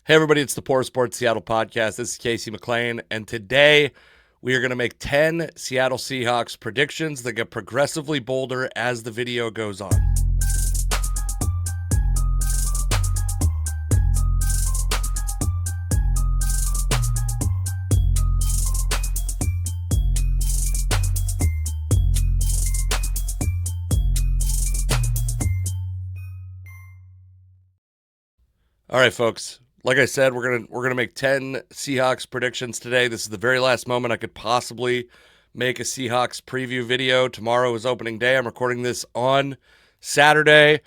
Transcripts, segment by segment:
Hey everybody, it's the Poor Sports Seattle podcast. This is Casey McLean, and today we are going to make 10 Seattle Seahawks predictions that get progressively bolder as the video goes on. All right, folks. Like I said, we're gonna make 10 Seahawks predictions today. This is the very last moment I could possibly make a Seahawks preview video. Tomorrow is opening day. I'm recording this on Saturday.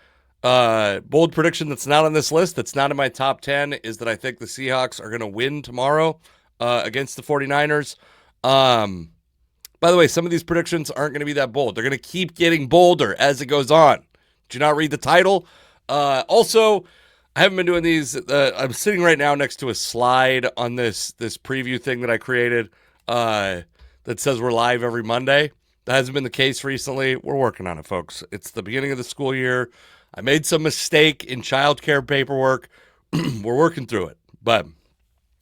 Bold prediction that's not on this list, that's not in my top 10, is that I think the Seahawks are going to win tomorrow against the 49ers. By the way, some of these predictions aren't going to be that bold. They're going to keep getting bolder as it goes on. Did you not read the title? Also, I haven't been doing these. I'm sitting right now next to a slide on this preview thing that I created that says we're live every Monday. That hasn't been the case recently. We're working on it, folks. It's the beginning of the school year. I made some mistake in childcare paperwork. We're working through it, but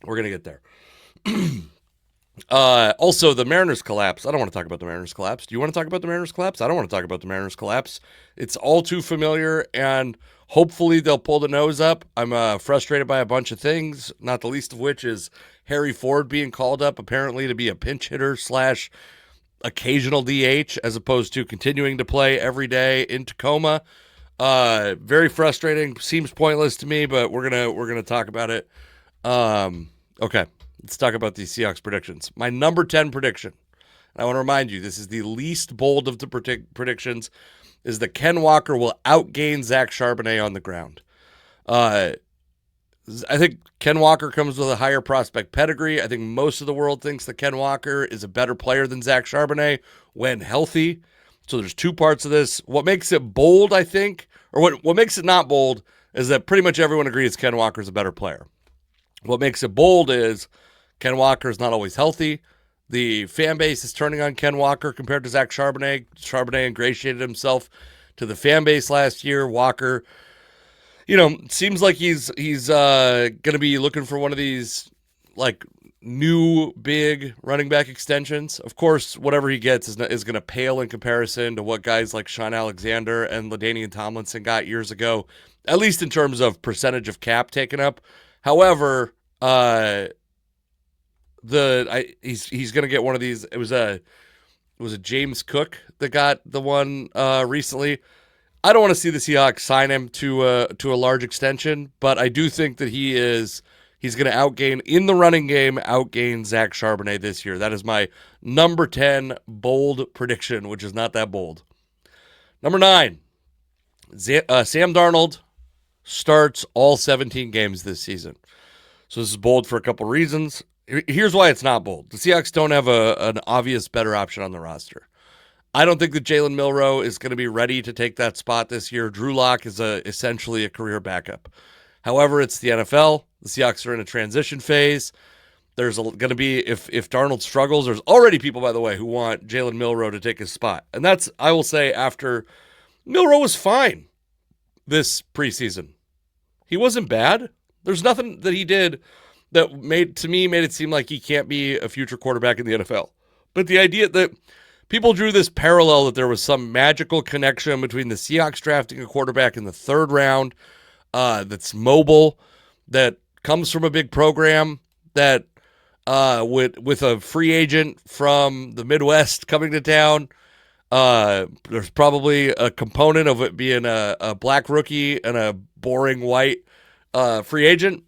we're going to get there. Also, the Mariners collapse. I don't want to talk about the Mariners collapse. Do you want to talk about the Mariners collapse? I don't want to talk about the Mariners collapse. It's all too familiar, and hopefully they'll pull the nose up. I'm frustrated by a bunch of things, not the least of which is Harry Ford being called up apparently to be a pinch hitter / occasional DH as opposed to continuing to play every day in Tacoma. Very frustrating. Seems pointless to me, but we're gonna talk about it. Okay. Let's talk about these Seahawks predictions. My number 10 prediction, and I want to remind you, this is the least bold of the predictions, is that Ken Walker will outgain Zach Charbonnet on the ground. I think Ken Walker comes with a higher prospect pedigree. I think most of the world thinks that Ken Walker is a better player than Zach Charbonnet when healthy. So there's two parts of this. What makes it bold, I think, or what makes it not bold, is that pretty much everyone agrees Ken Walker is a better player. What makes it bold is Ken Walker is not always healthy. The fan base is turning on Ken Walker compared to Zach Charbonnet. Charbonnet ingratiated himself to the fan base last year. Walker, seems like he's going to be looking for one of these like new big running back extensions. Of course, whatever he gets is going to pale in comparison to what guys like Sean Alexander and LaDainian Tomlinson got years ago, at least in terms of percentage of cap taken up. However, he's going to get one of these. It was a James Cook that got the one recently. I don't want to see the Seahawks sign him to a large extension, but I do think that he's going to outgain in the running game, outgain Zach Charbonnet this year. That is my number 10 bold prediction, which is not that bold. Number 9, Sam Darnold starts all 17 games this season. So this is bold for a couple reasons. Here's why it's not bold. The Seahawks don't have an obvious better option on the roster. I don't think that Jalen Milroe is going to be ready to take that spot this year. Drew Lock is essentially a career backup. However, it's the NFL. The Seahawks are in a transition phase. There's going to be, if Darnold struggles, there's already people, by the way, who want Jalen Milroe to take his spot. And that's, I will say, after Milroe was fine this preseason. He wasn't bad. There's nothing that he did that made it seem like he can't be a future quarterback in the NFL. But the idea that people drew this parallel that there was some magical connection between the Seahawks drafting a quarterback in the 3rd round that's mobile, that comes from a big program, that with a free agent from the Midwest coming to town, there's probably a component of it being a black rookie and a boring white free agent.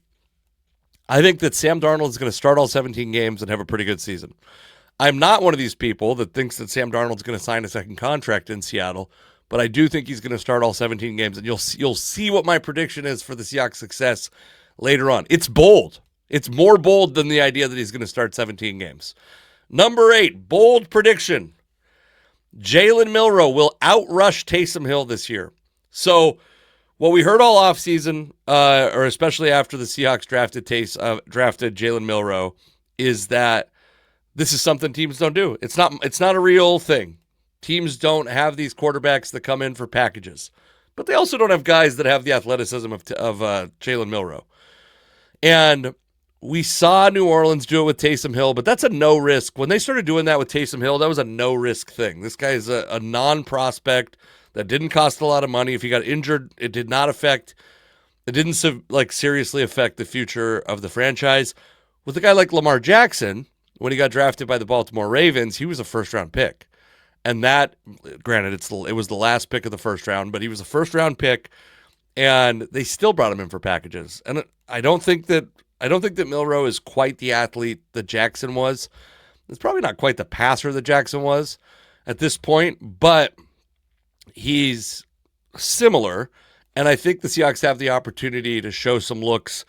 I think that Sam Darnold is going to start all 17 games and have a pretty good season. I'm not one of these people that thinks that Sam Darnold is going to sign a second contract in Seattle, but I do think he's going to start all 17 games, and you'll see what my prediction is for the Seahawks' success later on. It's bold. It's more bold than the idea that he's going to start 17 games. Number 8, bold prediction. Jalen Milroe will outrush Taysom Hill this year. So what we heard all offseason, or especially after the Seahawks drafted Jalen Milroe, is that this is something teams don't do. It's not a real thing. Teams don't have these quarterbacks that come in for packages, but they also don't have guys that have the athleticism of Jalen Milroe. And we saw New Orleans do it with Taysom Hill, but that's a no risk. When they started doing that with Taysom Hill, that was a no risk thing. This guy is a non prospect that didn't cost a lot of money. If he got injured, it didn't seriously affect the future of the franchise. With a guy like Lamar Jackson, when he got drafted by the Baltimore Ravens, he was a first round pick. And that, granted, it was the last pick of the first round, but he was a first round pick, and they still brought him in for packages. And I don't think that Milroe is quite the athlete that Jackson was. It's probably not quite the passer that Jackson was at this point, but he's similar. And I think the Seahawks have the opportunity to show some looks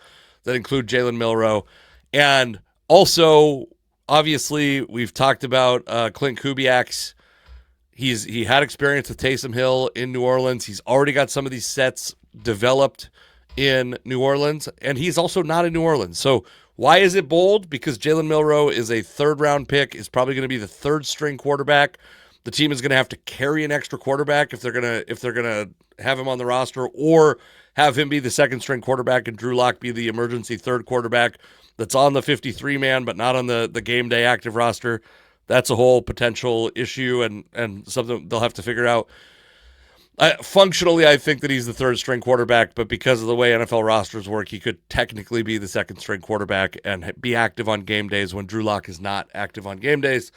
that include Jalen Milroe. And also, obviously, we've talked about Clint Kubiak's. He had experience with Taysom Hill in New Orleans. He's already got some of these sets developed in New Orleans, and he's also not in New Orleans. So why is it bold? Because Jalen Milroe is a third-round pick, is probably going to be the third-string quarterback. The team is going to have to carry an extra quarterback if they're gonna have him on the roster, or have him be the second-string quarterback and Drew Lock be the emergency third quarterback that's on the 53-man but not on the game day active roster. That's a whole potential issue and something they'll have to figure out. Functionally, I think that he's the third-string quarterback, but because of the way NFL rosters work, he could technically be the second-string quarterback and be active on game days when Drew Lock is not active on game days.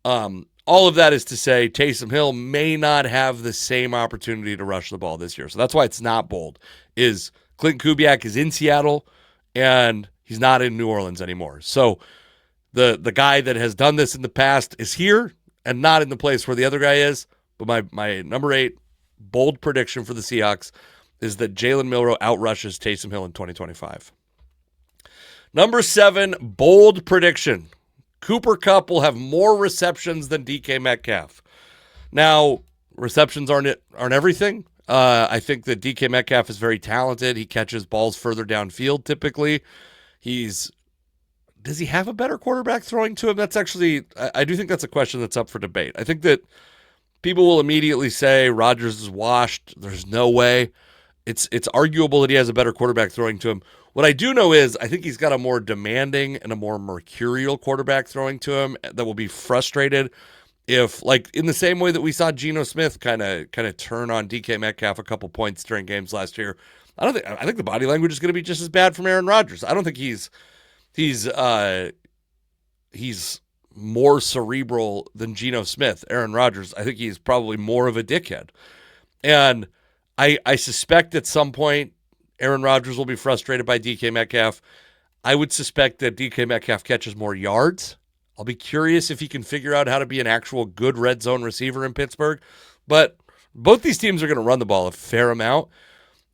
All of that is to say Taysom Hill may not have the same opportunity to rush the ball this year. So that's why it's not bold. Is Clint Kubiak is in Seattle, and he's not in New Orleans anymore. So the guy that has done this in the past is here and not in the place where the other guy is. But my number 8 bold prediction for the Seahawks is that Jalen Milroe outrushes Taysom Hill in 2025. Number 7, bold prediction. Cooper Kupp will have more receptions than DK Metcalf. Now, receptions aren't everything. I think that DK Metcalf is very talented. He catches balls further downfield typically. Does he have a better quarterback throwing to him? That's actually, I do think that's a question that's up for debate. I think that people will immediately say Rodgers is washed. There's no way. It's arguable that he has a better quarterback throwing to him. What I do know is I think he's got a more demanding and a more mercurial quarterback throwing to him that will be frustrated if, like, in the same way that we saw Geno Smith kind of turn on DK Metcalf a couple points during games last year. I think the body language is going to be just as bad from Aaron Rodgers. I don't think he's more cerebral than Geno Smith. Aaron Rodgers, I think he's probably more of a dickhead. And I suspect at some point Aaron Rodgers will be frustrated by DK Metcalf. I would suspect that DK Metcalf catches more yards. I'll be curious if he can figure out how to be an actual good red zone receiver in Pittsburgh. But both these teams are going to run the ball a fair amount.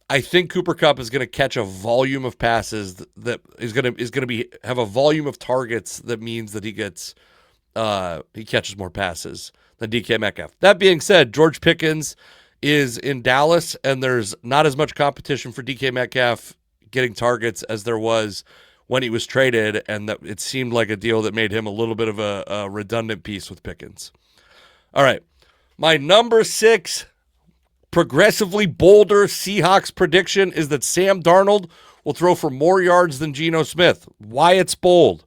I think Cooper Kupp is going to catch a volume of passes that is going to have a volume of targets that means that he catches more passes than DK Metcalf. That being said, George Pickens is in Dallas, and there's not as much competition for DK Metcalf getting targets as there was when he was traded, and that it seemed like a deal that made him a little bit of a redundant piece with Pickens. All right, my number 6 progressively bolder Seahawks prediction is that Sam Darnold will throw for more yards than Geno Smith. Why it's bold?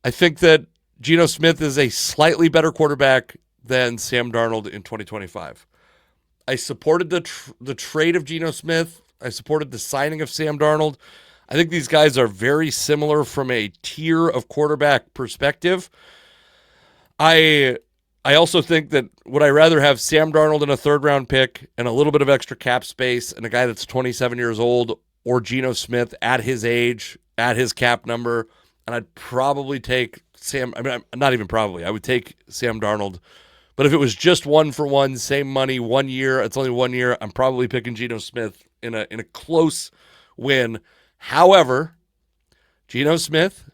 I think that Geno Smith is a slightly better quarterback than Sam Darnold in 2025. I supported the trade of Geno Smith. I supported the signing of Sam Darnold. I think these guys are very similar from a tier of quarterback perspective. I also think that would I rather have Sam Darnold in a third-round pick and a little bit of extra cap space and a guy that's 27 years old, or Geno Smith at his age, at his cap number, and I'd probably take not even probably. I would take Sam Darnold. But if it was just 1-for-1, same money, 1 year, it's only 1 year, I'm probably picking Geno Smith in a close win. However, Geno Smith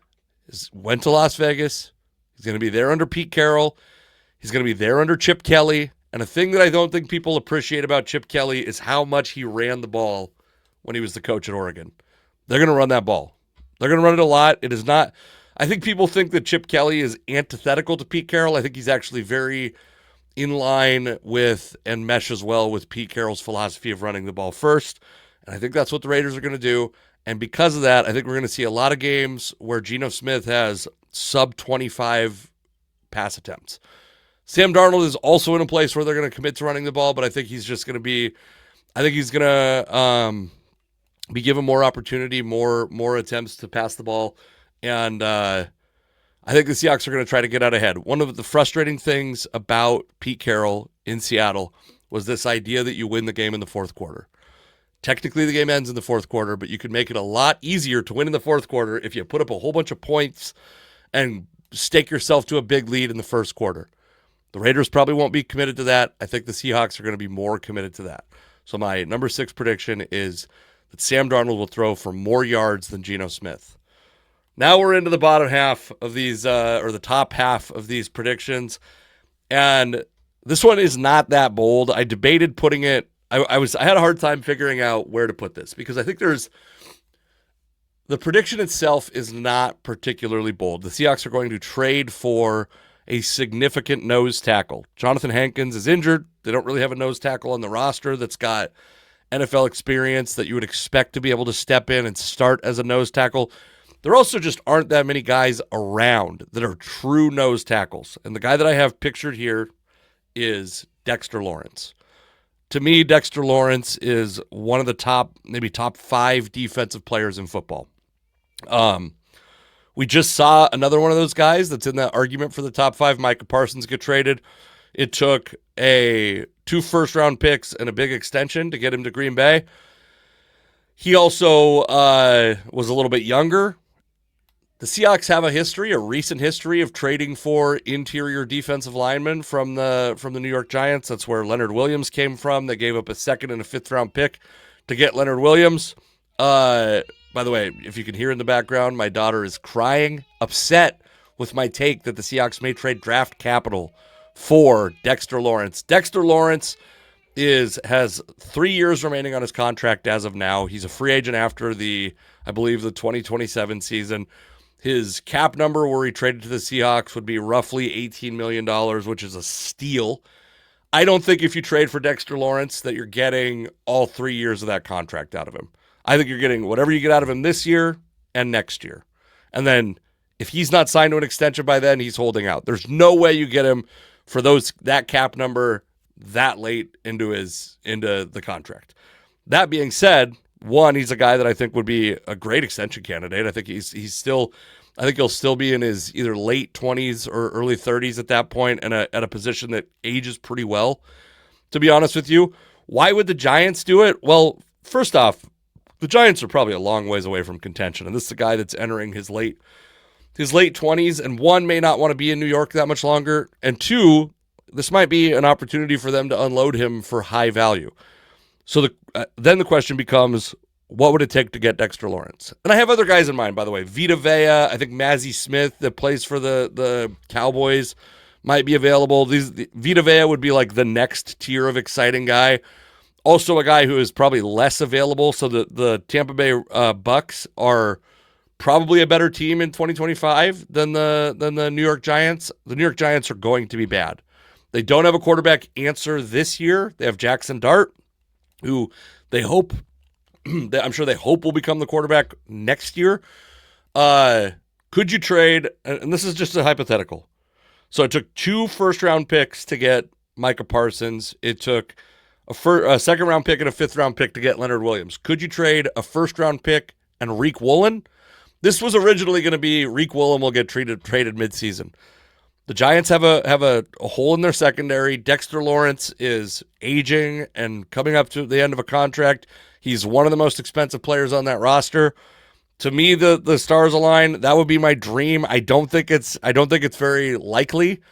went to Las Vegas. He's going to be there under Pete Carroll. He's going to be there under Chip Kelly. And a thing that I don't think people appreciate about Chip Kelly is how much he ran the ball when he was the coach at Oregon. They're going to run that ball. They're going to run it a lot. It is not. I think people think that Chip Kelly is antithetical to Pete Carroll. I think he's actually very in line with and meshes well with Pete Carroll's philosophy of running the ball first. And I think that's what the Raiders are going to do. And because of that, I think we're going to see a lot of games where Geno Smith has sub 25 pass attempts. Sam Darnold is also in a place where they're going to commit to running the ball, but I think he's just going to be, I think he's going to be given more opportunity, more attempts to pass the ball. And I think the Seahawks are going to try to get out ahead. One of the frustrating things about Pete Carroll in Seattle was this idea that you win the game in the fourth quarter. Technically, the game ends in the fourth quarter, but you can make it a lot easier to win in the fourth quarter if you put up a whole bunch of points and stake yourself to a big lead in the first quarter. The Raiders probably won't be committed to that. I think the Seahawks are going to be more committed to that. So my number 6 prediction is that Sam Darnold will throw for more yards than Geno Smith. Now we're into the bottom half of these, or the top half of these predictions, and this one is not that bold. I debated putting it. I had a hard time figuring out where to put this because I think the prediction itself is not particularly bold. The Seahawks are going to trade for a significant nose tackle. Jonathan Hankins is injured. They don't really have a nose tackle on the roster that's got NFL experience that you would expect to be able to step in and start as a nose tackle. There also just aren't that many guys around that are true nose tackles. And the guy that I have pictured here is Dexter Lawrence. To me, Dexter Lawrence is one of the maybe top 5 defensive players in football. We just saw another one of those guys that's in that argument for the top 5, Micah Parsons, get traded. It took 2 first-round picks and a big extension to get him to Green Bay. He also was a little bit younger. The Seahawks have a recent history of trading for interior defensive linemen from the New York Giants. That's where Leonard Williams came from. They gave up a 2nd and a 5th round pick to get Leonard Williams. By the way, if you can hear in the background, my daughter is crying, upset with my take that the Seahawks may trade draft capital for Dexter Lawrence. Dexter Lawrence has 3 years remaining on his contract as of now. He's a free agent after I believe the 2027 season. His cap number where he traded to the Seahawks would be roughly $18 million, which is a steal. I don't think if you trade for Dexter Lawrence that you're getting all 3 years of that contract out of him. I think you're getting whatever you get out of him this year and next year. And then if he's not signed to an extension by then, he's holding out. There's no way you get him for that cap number that late into the contract. That being said, one, he's a guy that I think would be a great extension candidate. I think I think he'll still be in his either late 20s or early 30s at that point, and at a position that ages pretty well. To be honest with you, why would the Giants do it? Well, first off, the Giants are probably a long ways away from contention, and this is a guy that's entering his late 20s, and one, may not want to be in New York that much longer, and two, this might be an opportunity for them to unload him for high value. So then the question becomes, what would it take to get Dexter Lawrence? And I have other guys in mind, by the way. Vita Vea, I think Mazzie Smith that plays for the Cowboys might be available. Vita Vea would be like the next tier of exciting guy. Also a guy who is probably less available. So the Tampa Bay Bucks are probably a better team in 2025 than the New York Giants. The New York Giants are going to be bad. They don't have a quarterback answer this year. They have Jackson Dart, who I'm sure they hope will become the quarterback next year. Could you trade, and this is just a hypothetical. So it took 2 first-round picks to get Micah Parsons. It took a second-round pick and a 5th-round pick to get Leonard Williams. Could you trade a first-round pick and Reek Woolen? This was originally going to be Reek Woolen will get traded midseason. The Giants have a hole in their secondary. Dexter Lawrence is aging and coming up to the end of a contract. He's one of the most expensive players on that roster. To me, the stars align. That would be my dream. I don't think it's very likely.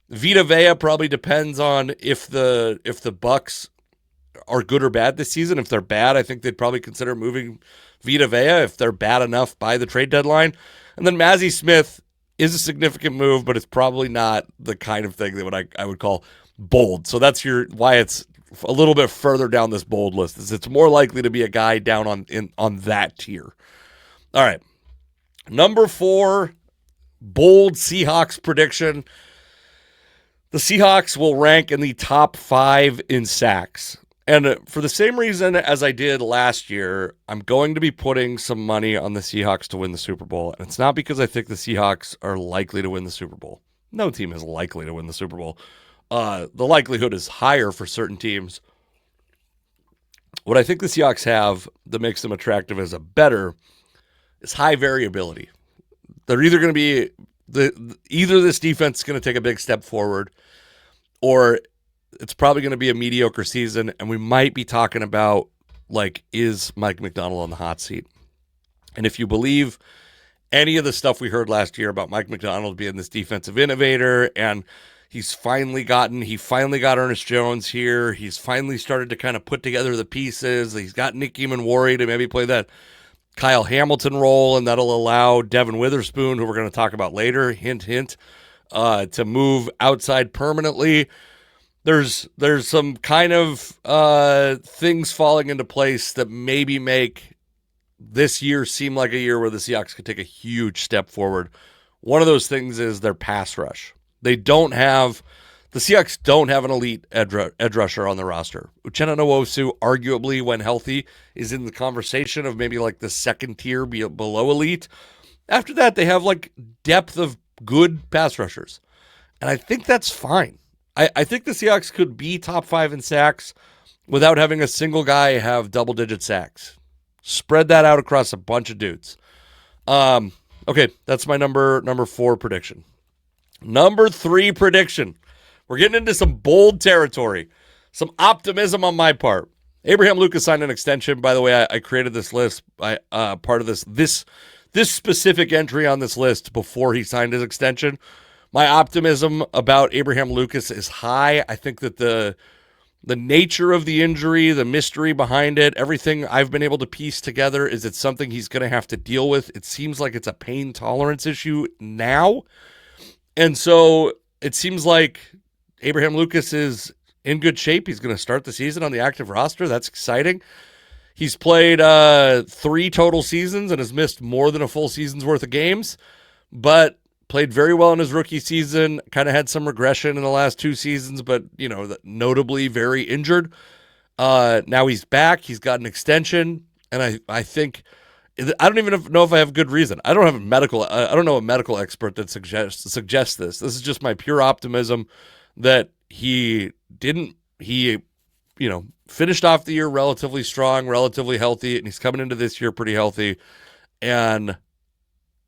Vita Vea probably depends on if the Bucks are good or bad this season. If they're bad, I think they'd probably consider moving Vita Vea. If they're bad enough by the trade deadline, and then Mazzie Smith is a significant move, but it's probably not the kind of thing that I would call bold. So that's why it's a little bit further down this bold list. It's more likely to be a guy down on that tier. All right. Number 4, bold Seahawks prediction. The Seahawks will rank in the top 5 in sacks. And for the same reason as I did last year, I'm going to be putting some money on the Seahawks to win the Super Bowl. And it's not because I think the Seahawks are likely to win the Super Bowl. No team is likely to win the Super Bowl. The likelihood is higher for certain teams. What I think the Seahawks have that makes them attractive as a better is high variability. They're either going to be either this defense is going to take a big step forward, or it's probably going to be a mediocre season, and we might be talking about, like, is Mike Macdonald on the hot seat? And if you believe any of the stuff we heard last year about Mike Macdonald being this defensive innovator, and he finally got Ernest Jones here. He's finally started to kind of put together the pieces. He's got Nick Eamon-Worry to maybe play that Kyle Hamilton role, and that'll allow Devin Witherspoon, who we're going to talk about later, hint, hint, to move outside permanently. There's some kind of things falling into place that maybe make this year seem like a year where the Seahawks could take a huge step forward. One of those things is their pass rush. The Seahawks don't have an elite edge rusher on the roster. Uchenna Nwosu, arguably, when healthy, is in the conversation of maybe like the second tier below elite. After that, they have like depth of good pass rushers. And I think that's fine. I think the Seahawks could be top 5 in sacks without having a single guy have double-digit sacks. Spread that out across a bunch of dudes. Okay, that's my number 4 prediction. Number 3 prediction. We're getting into some bold territory. Some optimism on my part. Abraham Lucas signed an extension. By the way, I created this list. Part of this specific entry on this list before he signed his extension. My optimism about Abraham Lucas is high. I think that the nature of the injury, the mystery behind it, everything I've been able to piece together is it's something he's going to have to deal with. It seems like it's a pain tolerance issue now. And so it seems like Abraham Lucas is in good shape. He's going to start the season on the active roster. That's exciting. He's played 3 total seasons and has missed more than a full season's worth of games, but played very well in his rookie season, kind of had some regression in the last 2 seasons, but, notably very injured. Now he's back. He's got an extension, and I think I don't even know if I have good reason. I don't know a medical expert that suggests this. This is just my pure optimism that he finished off the year relatively strong, relatively healthy, and he's coming into this year pretty healthy. And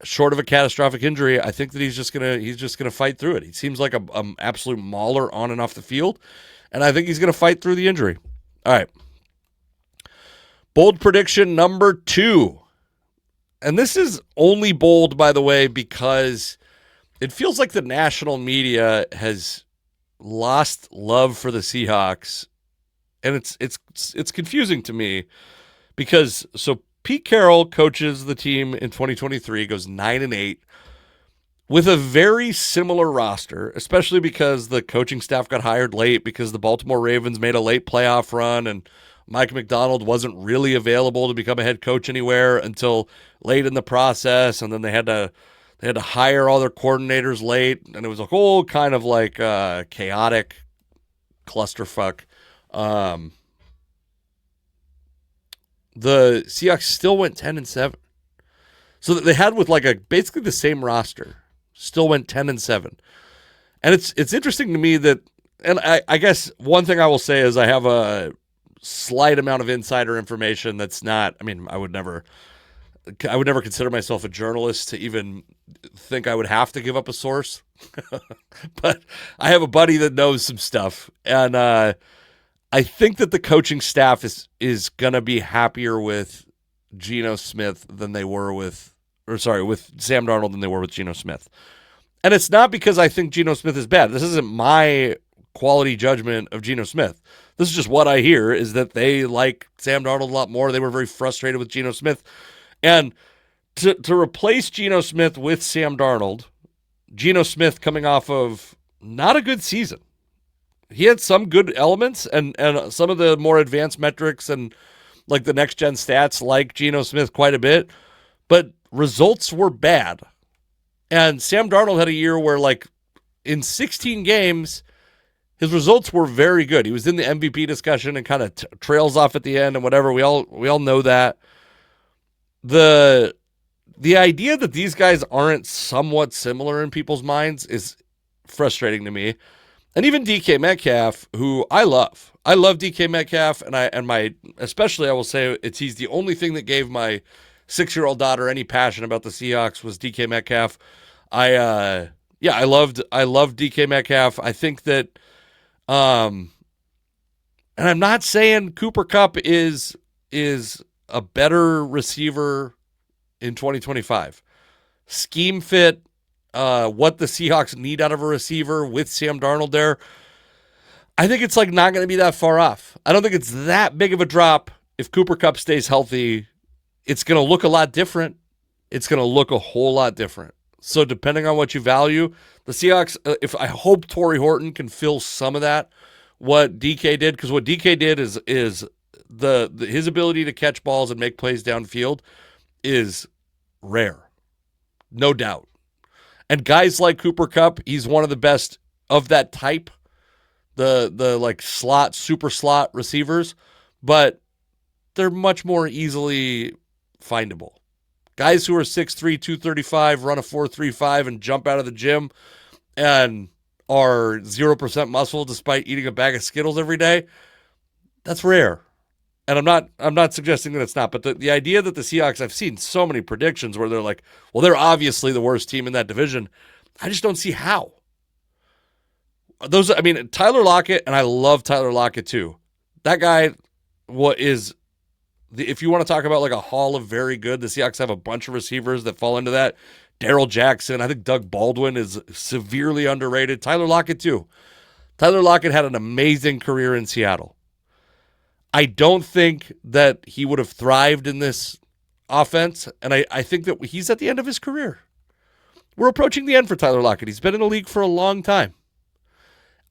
short of a catastrophic injury, I think that he's just gonna fight through it. He seems like a absolute mauler on and off the field, and I think he's gonna fight through the injury. All right. Bold prediction number 2. And this is only bold, by the way, because it feels like the national media has lost love for the Seahawks, and it's confusing to me because Pete Carroll coaches the team in 2023, goes 9-8 with a very similar roster, especially because the coaching staff got hired late because the Baltimore Ravens made a late playoff run and Mike Macdonald wasn't really available to become a head coach anywhere until late in the process, and then they had to hire all their coordinators late, and it was a whole kind of like chaotic clusterfuck. The Seahawks still went 10-7. So that they had with like basically the same roster, still went 10-7. And it's interesting to me that, and I guess one thing I will say is I have a slight amount of insider information that's not, I would never consider myself a journalist to even think I would have to give up a source. But I have a buddy that knows some stuff, and I think that the coaching staff is going to be happier with Geno Smith than they were with Sam Darnold than they were with Geno Smith. And it's not because I think Geno Smith is bad. This isn't my quality judgment of Geno Smith. This is just what I hear, is that they like Sam Darnold a lot more. They were very frustrated with Geno Smith. And to replace Geno Smith with Sam Darnold, Geno Smith coming off of not a good season. He had some good elements and some of the more advanced metrics and like the next gen stats like Geno Smith quite a bit, but results were bad. And Sam Darnold had a year where like in 16 games, his results were very good. He was in the MVP discussion and kind of trails off at the end and whatever. We all know that. The idea that these guys aren't somewhat similar in people's minds is frustrating to me. And even DK Metcalf, who I love. I love DK Metcalf, especially I will say he's the only thing that gave my 6-year-old daughter any passion about the Seahawks was DK Metcalf. I loved DK Metcalf. I think that and I'm not saying Cooper Kupp is a better receiver in 2025. Scheme fit, what the Seahawks need out of a receiver with Sam Darnold there, I think it's not going to be that far off. I don't think it's that big of a drop if Cooper Kupp stays healthy. It's going to look a lot different. It's going to look a whole lot different. So depending on what you value, the Seahawks, I hope Torrey Horton can fill some of that, what DK did, because what DK did is his ability to catch balls and make plays downfield is rare. No doubt. And guys like Cooper Kupp, he's one of the best of that type, the slot, super slot receivers, but they're much more easily findable. Guys who are 6'3", 235, run a 4.35 and jump out of the gym and are 0% muscle despite eating a bag of Skittles every day, that's rare. And I'm not suggesting that it's not, but the idea that the Seahawks, I've seen so many predictions where they're like, well, they're obviously the worst team in that division. I just don't see how. Tyler Lockett, and I love Tyler Lockett too. That guy, if you want to talk about a hall of very good, the Seahawks have a bunch of receivers that fall into that. Darrell Jackson, I think Doug Baldwin is severely underrated. Tyler Lockett too. Tyler Lockett had an amazing career in Seattle. I don't think that he would have thrived in this offense, and I think that he's at the end of his career. We're approaching the end for Tyler Lockett. He's been in the league for a long time.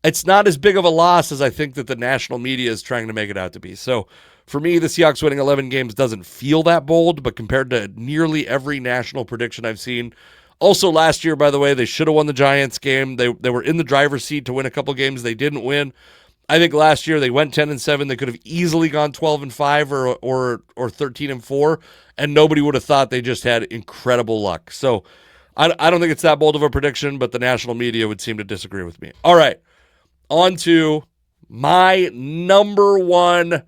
It's not as big of a loss as I think that the national media is trying to make it out to be. So for me, the Seahawks winning 11 games doesn't feel that bold, but compared to nearly every national prediction I've seen. Also last year, by the way, they should have won the Giants game. They were in the driver's seat to win a couple games. They didn't win. I think last year they went 10-7. They could have easily gone 12-5 or 13-4, and nobody would have thought they just had incredible luck. So I don't think it's that bold of a prediction, but the national media would seem to disagree with me. All right, on to my number one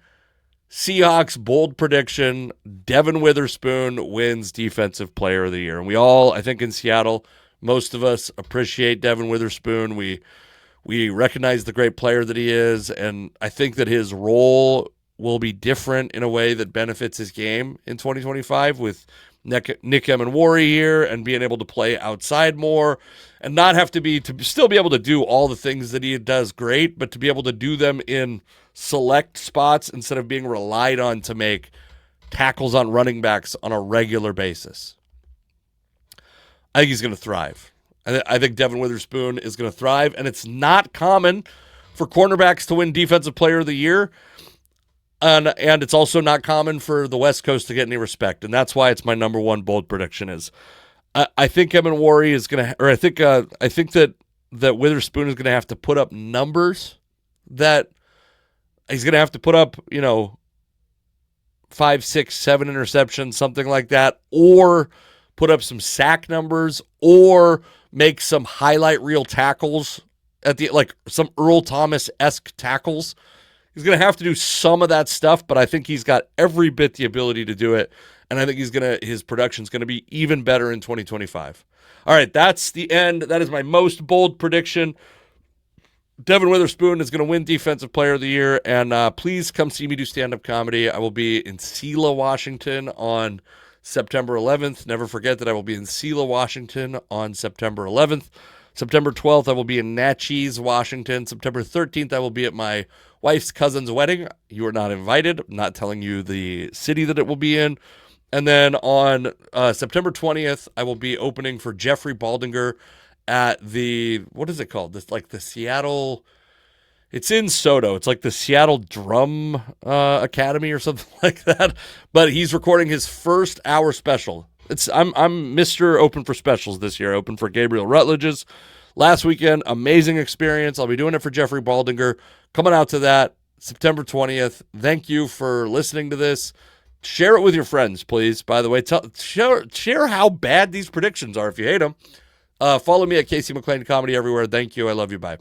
Seahawks bold prediction. Devin Witherspoon wins Defensive Player of the Year. And we all, I think in Seattle, most of us appreciate Devin Witherspoon. We recognize the great player that he is, and I think that his role will be different in a way that benefits his game in 2025 with Nick Emenwari here and being able to play outside more and not have to still be able to do all the things that he does great, but to be able to do them in select spots instead of being relied on to make tackles on running backs on a regular basis. I think he's going to thrive. I think Devin Witherspoon is going to thrive, and it's not common for cornerbacks to win Defensive Player of the Year, and it's also not common for the West Coast to get any respect, and that's why it's my number one bold prediction is I think Emenwari is going to, or I think that Witherspoon is going to have to put up numbers that he's going to have to put up, 5, 6, 7 interceptions, something like that, or put up some sack numbers, or make some highlight reel tackles at some Earl Thomas-esque tackles. He's going to have to do some of that stuff, but I think he's got every bit the ability to do it, and I think his production's going to be even better in 2025. All right, that's the end. That is my most bold prediction. Devin Witherspoon is going to win Defensive Player of the Year, and please come see me do stand-up comedy. I will be in Selah, Washington on September 11th. Never forget that I will be in Selah, Washington on September 11th. September 12th, I will be in Natchez, Washington. September 13th, I will be at my wife's cousin's wedding. You are not invited. I'm not telling you the city that it will be in. And then on September 20th, I will be opening for Jeffrey Baldinger at what is it called? The Seattle, it's in Soto. It's like the Seattle Drum Academy or something like that. But he's recording his first hour special. I'm Mr. Open for Specials this year. Open for Gabriel Rutledge's last weekend, amazing experience. I'll be doing it for Jeffrey Baldinger. Coming out to that September 20th. Thank you for listening to this. Share it with your friends, please. By the way, share how bad these predictions are if you hate them. Follow me at Casey McLean Comedy everywhere. Thank you. I love you. Bye.